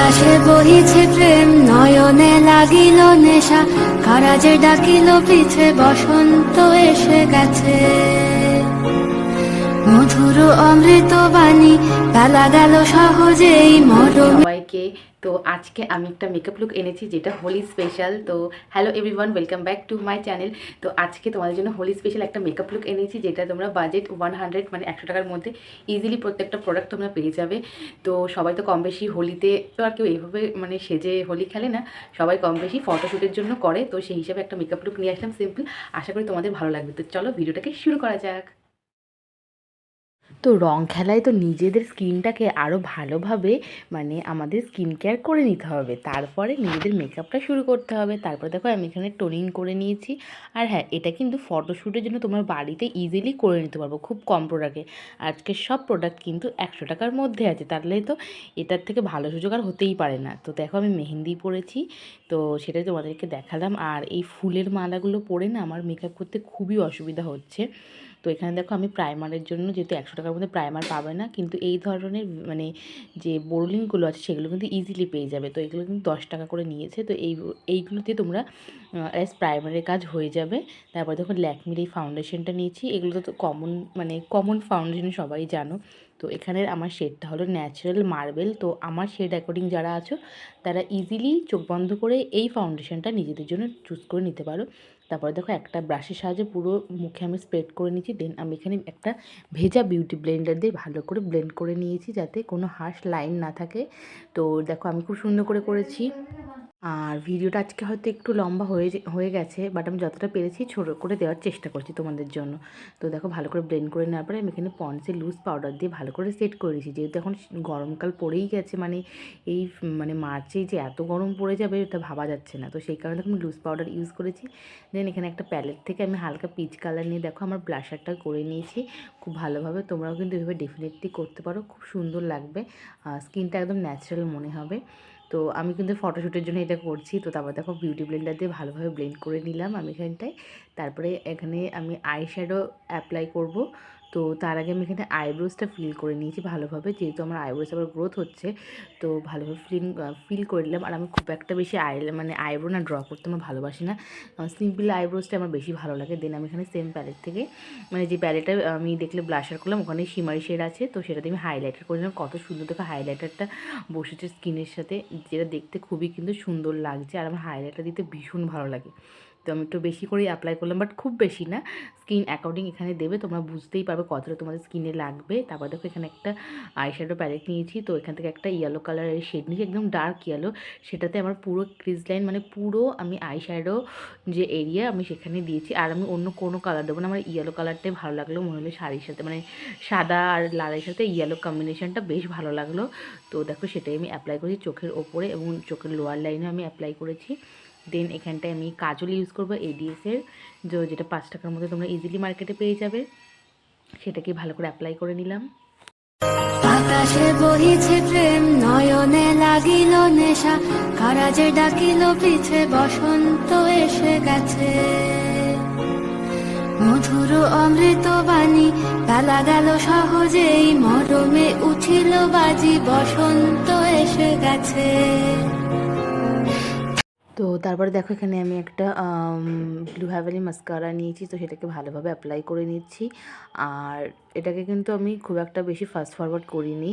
বাতাসে বহিছে প্রেম নয়নে লাগিল নেশা কারাজে ডাকিল পিছে বসন্ত এসে গেছে মধুর অমৃত বাণী বেলা গেল সহজেই মরণ সবাইকে। তো আজকে আমি একটা মেকআপ লুক এনেছি যেটা হোলি স্পেশাল। তো hello everyone, welcome back to my channel. তো আজকে তোমাদের জন্য হোলি স্পেশাল একটা মেকআপ লুক এনেছি যেটা তোমরা বাজেট 100 মানে 100 টাকার মধ্যে ইজিলি প্রত্যেকটা প্রোডাক্ট তোমরা পেয়ে যাবে। তো সবাই তো কম বেশি হোলিতে তো আর কেউ এইভাবে মানে সেজে হোলি খেলে না, সবাই কম বেশি ফটোশ্যুটের জন্য করে। তো সেই হিসাবে একটা মেকআপ লুক নিয়ে আসলাম সিম্পল, আশা করি তোমাদের ভালো লাগবে। তো চলো ভিডিওটাকে শুরু করা যাক। তো রং খেলায় তো নিজেদের স্কিনটাকে আরও ভালোভাবে মানে আমাদের স্কিন কেয়ার করে নিতে হবে, তারপরে নিজেদের মেকআপটা শুরু করতে হবে। তারপর দেখো আমি এখানে টোনিং করে নিয়েছি। আর হ্যাঁ, এটা কিন্তু ফটোশ্যুটের জন্য তোমার বাড়িতে ইজিলি করে নিতে পারবো খুব কম প্রোডাক্টে। আজকের সব প্রোডাক্ট কিন্তু 100 টাকার মধ্যে আছে, তাহলে তো এটার থেকে ভালো সুযোগ আর হতেই পারে না। তো দেখো আমি মেহেন্দি পরেছি, তো সেটাই তোমাদেরকে দেখালাম। আর এই ফুলের মালাগুলো পরে না আমার মেকআপ করতে খুবই অসুবিধা হচ্ছে। তো এখানে দেখো আমি প্রাইমারের জন্য, যেহেতু 100 টাকার মধ্যে প্রাইমার পাবে না, কিন্তু এই ধরনের মানে যে বোরলিংগুলো আছে সেগুলো কিন্তু ইজিলি পেয়ে যাবে। তো এগুলো কিন্তু 10 টাকা করে নিয়েছে। তো এইগুলো দিয়ে তোমরা অ্যাজ প্রাইমারের কাজ হয়ে যাবে। তারপর দেখো ল্যাকমির এই ফাউন্ডেশনটা নিয়েছি। এগুলো তো কমন ফাউন্ডেশন সবাই জানো। তো এখানের আমার শেডটা হলো ন্যাচারাল মার্বেল। তো আমার শেড অ্যাকর্ডিং যারা আছো তারা ইজিলি চোখ বন্ধ করে এই ফাউন্ডেশনটা নিজেদের জন্য চুজ করে নিতে পারো। তারপরে দেখো একটা ব্রাশের সাহায্যে পুরো মুখে আমি স্প্রেড করে নিয়েছি। দেন আমি এখানে একটা ভেজা বিউটি ব্লেন্ডার দিয়ে ভালো করে ব্লেন্ড করে নিয়েছি যাতে কোনো হার্শ লাইন না থাকে। তো দেখো আমি খুব সুন্দর করে করেছি। আর ভিডিওটা আজকে হয়তো একটু লম্বা হয়ে গেছে, বাট আমি যতটা পেরেছি ছোটো করে দেওয়ার চেষ্টা করছি তোমাদের জন্য। তো দেখো ভালো করে ব্লেন্ড করে নেওয়ার পরে আমি এখানে পন্ডসের লুজ পাউডার দিয়ে ভালো করে সেট করে দিয়েছি। যেহেতু এখন গরমকাল পড়েই গেছে, এই মার্চেই যে এত গরম পড়ে যাবে এটা ভাবা যাচ্ছে না। তো সেই কারণে আমি লুজ পাউডার ইউজ করেছি। দেন এখানে একটা প্যালেট থেকে আমি হালকা পিচ কালার নিয়ে দেখো আমার ব্লাশারটা করে নিয়েছি খুব ভালোভাবে। তোমরাও কিন্তু এভাবে ডেফিনেটলি করতে পারো, খুব সুন্দর লাগবে, স্কিনটা একদম ন্যাচারাল মনে হবে। তো আমি কিন্তু ফটোশ্যুটের জন্য এটা করছি। তো তারপর দেখো বিউটি ব্লেন্ডার দিয়ে ভালোভাবে ব্লেন্ড করে নিলাম আমি এখানটায়। তারপরে এখানে আমি আই শ্যাডো অ্যাপ্লাই করব। তো তার আগে আমি এখানে আইব্রোসটা ফিল করে নিয়েছি ভালোভাবে, যেহেতু আমার আইব্রোস আবার গ্রোথ হচ্ছে। তো ভালোভাবে ফিল করে নিলাম। আর আমি খুব একটা বেশি আইব্রো না ড্র করতে আমার ভালোবাসি না, সিম্পল আইব্রোসটা আমার বেশি ভালো লাগে। দেন আমি এখানে সেম প্যালেট থেকে যে প্যালেটটা আমি দেখলে ব্লাশার করলাম, ওখানে শিমারি শেড আছে, তো সেটাতে আমি হাইলাইটার করে নিলাম। কত সুন্দর দেখো হাইলাইটারটা বসেছে স্কিনের সাথে, যেটা দেখতে খুবই কিন্তু সুন্দর লাগছে। আর আমার হাইলাইটার দিতে ভীষণ ভালো লাগে, তো আমি একটু বেশি করেই অ্যাপ্লাই করলাম, বাট খুব বেশি না, স্কিন অ্যাকর্ডিং এখানে দেবে, তোমরা বুঝতেই পারবে কতটা তোমাদের স্কিনে লাগবে। তারপর দেখো এখানে একটা আইশ্যাডো প্যালেট নিয়েছি। তো এখান থেকে একটা ইয়েলো কালারের শেড নিয়েছি, একদম ডার্ক ইয়েলো। সেটাতে আমার পুরো ক্রিজ লাইন পুরো আমি আইশ্যাডো যে এরিয়া আমি সেখানে দিয়েছি। আর আমি অন্য কোনো কালার দেবো না, আমার ইয়েলো কালারটাই ভালো লাগলো, মনে হলো শাড়ির সাথে সাদা আর লালের সাথে ইয়েলো কম্বিনেশনটা বেশ ভালো লাগলো। তো দেখো সেটাই আমি অ্যাপ্লাই করেছি চোখের ওপরে এবং চোখের লোয়ার লাইনে আমি অ্যাপ্লাই করেছি। দেন এখানটায় আমি কাজল ইউজ করবো এডিএসের, যেটা 5 টাকার মধ্যে তোমরা ইজিলি মার্কেটে পেয়ে যাবে। সেটাকে ভালো করে অ্যাপ্লাই করে নিলাম। বাতাসে বহিছে প্রেম নয়নে লাগিল নেশা কারাজে ডাকিল পিছে বসন্ত এসে গেছে মধুর অমৃত বাণী বেলা গেল সহজেই মরমে উঠিল বাজি বসন্ত এসে গেছে। তো তারপরে দেখো এখানে আমি একটা ব্লু হ্যাভেলি মাস্কারা নিয়েছি, তো সেটাকে ভালোভাবে অ্যাপ্লাই করে নিচ্ছি। আর এটাকে কিন্তু আমি খুব একটা বেশি ফাস্ট ফরওয়ার্ড করিনি।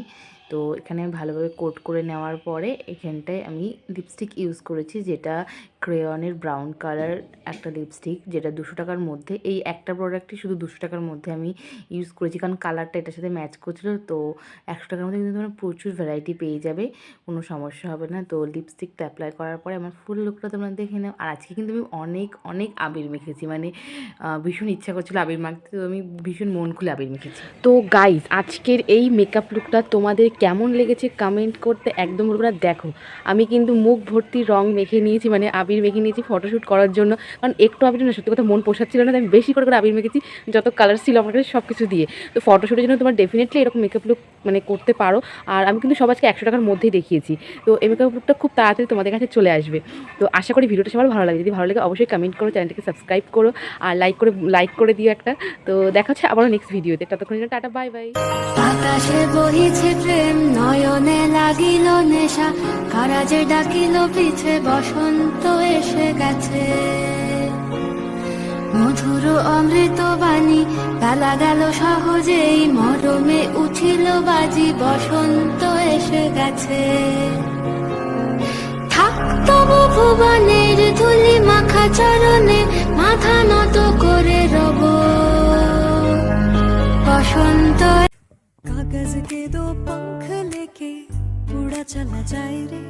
তো এখানে আমি ভালোভাবে কোট করে নেওয়ার পরে এখানটায় আমি লিপস্টিক ইউজ করেছি, যেটা ক্রেয়নের ব্রাউন কালার একটা লিপস্টিক, যেটা 200 টাকার মধ্যে, এই একটা প্রোডাক্টই শুধু 200 টাকার মধ্যে আমি ইউজ করেছি, কারণ কালারটা এটার সাথে ম্যাচ করছিলো। তো 100 টাকার মধ্যে কিন্তু তোমরা প্রচুর ভ্যারাইটি পেয়ে যাবে, কোনো সমস্যা হবে না। তো লিপস্টিকটা অ্যাপ্লাই করার পরে আমার ফুল লুকটা তোমরা দেখে নাও। আর আজকে কিন্তু আমি অনেক আবির মেখেছি, ভীষণ ইচ্ছা করছিলো আবির মাখতে, তো আমি ভীষণ মন খুলে আবির মেখেছি। তো গাইজ আজকের এই মেকআপ লুকটা তোমাদের কেমন লেগেছে কমেন্ট করতে একদম বলবো না। দেখো আমি কিন্তু মুখ ভর্তি রং মেখে নিয়েছি, আবির মেখে নিয়েছি ফটোশ্যুট করার জন্য, কারণ একটু আবির না সত্যি কথা মন পোষাচ্ছিল না, আমি বেশি করে আবির মেখেছি, যত কালার ছিল আমার কাছে সব কিছু দিয়ে। তো ফটোশ্যুটের জন্য তোমার ডেফিনেটলি এরকম মেকআপ লুক করতে পারো। আর আমি কিন্তু সবাইকে 100 টাকার মধ্যেই দেখিয়েছি। তো এই মেকআপ লুকটা খুব তাড়াতাড়ি তোমাদের কাছে চলে আসবে। তো আশা করি ভিডিওটা সবার ভালো লাগে, যদি ভালো লাগে অবশ্যই কমেন্ট করো, চ্যানেলটাকে সাবস্ক্রাইব করো আর লাইক করে দিও একটা। তো দেখা হচ্ছে আবারও নেক্সট ভিডিওতে, ততক্ষণ টাটা বাই বাই। বাতাসে বহিছে প্রেম প্রেম নয়নে লাগিল নেশা, কারা যে ডাকিল পিছে বসন্ত এসে গেছে। মধুর অমৃত বাণী বেলা গেল সহজেই, মরমে উঠিল বাজি বসন্ত এসে গেছে। থাক তবু ভুবনের ধুলি মাখা চরণে, মাথা নত করে রব বসন্ত। कागज के दो पंख लेके उड़ा चला जाए रे।